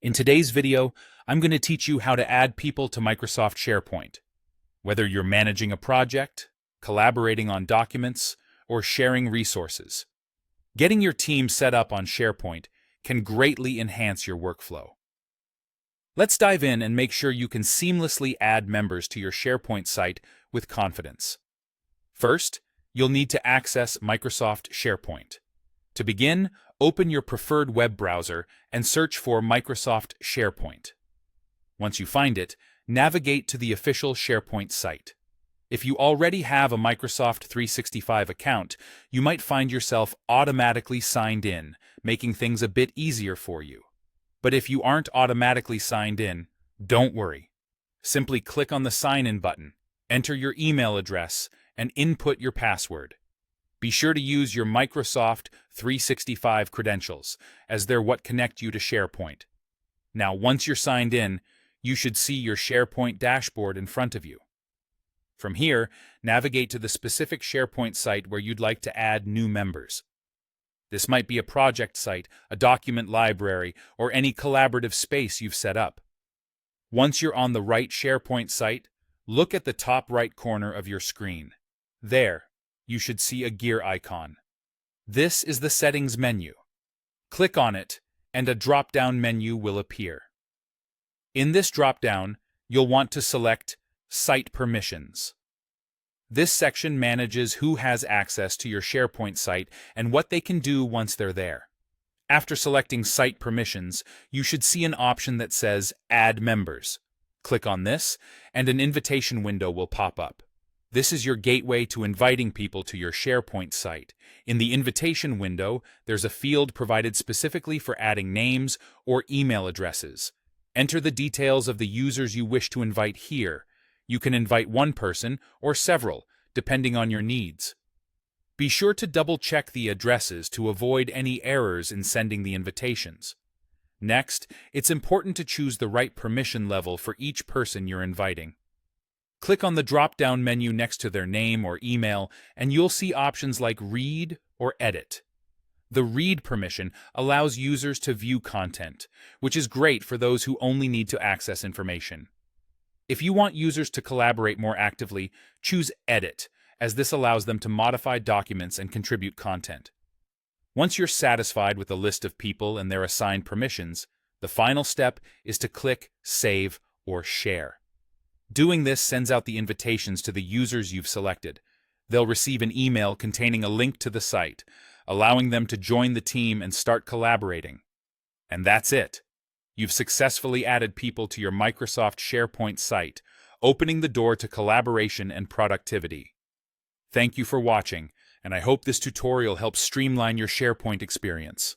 In today's video, I'm going to teach you how to add people to Microsoft SharePoint. Whether you're managing a project, collaborating on documents, or sharing resources, getting your team set up on SharePoint can greatly enhance your workflow. Let's dive in and make sure you can seamlessly add members to your SharePoint site with confidence. First, you'll need to access Microsoft SharePoint. To begin, open your preferred web browser and search for Microsoft SharePoint. Once you find it, navigate to the official SharePoint site. If you already have a Microsoft 365 account, you might find yourself automatically signed in, making things a bit easier for you. But if you aren't automatically signed in, don't worry. Simply click on the Sign In button, enter your email address, and input your password. Be sure to use your Microsoft 365 credentials, as they're what connect you to SharePoint. Now, once you're signed in, you should see your SharePoint dashboard in front of you. From here, navigate to the specific SharePoint site where you'd like to add new members. This might be a project site, a document library, or any collaborative space you've set up. Once you're on the right SharePoint site, look at the top right corner of your screen. There, you should see a gear icon. This is the Settings menu. Click on it, and a drop-down menu will appear. In this drop-down, you'll want to select Site Permissions. This section manages who has access to your SharePoint site and what they can do once they're there. After selecting Site Permissions, you should see an option that says Add Members. Click on this, and an invitation window will pop up. This is your gateway to inviting people to your SharePoint site. In the invitation window, there's a field provided specifically for adding names or email addresses. Enter the details of the users you wish to invite here. You can invite one person or several, depending on your needs. Be sure to double-check the addresses to avoid any errors in sending the invitations. Next, it's important to choose the right permission level for each person you're inviting. Click on the drop-down menu next to their name or email, and you'll see options like Read or Edit. The Read permission allows users to view content, which is great for those who only need to access information. If you want users to collaborate more actively, choose Edit, as this allows them to modify documents and contribute content. Once you're satisfied with the list of people and their assigned permissions, the final step is to click Save or Share. Doing this sends out the invitations to the users you've selected. They'll receive an email containing a link to the site, allowing them to join the team and start collaborating. And that's it. You've successfully added people to your Microsoft SharePoint site, opening the door to collaboration and productivity. Thank you for watching, and I hope this tutorial helps streamline your SharePoint experience.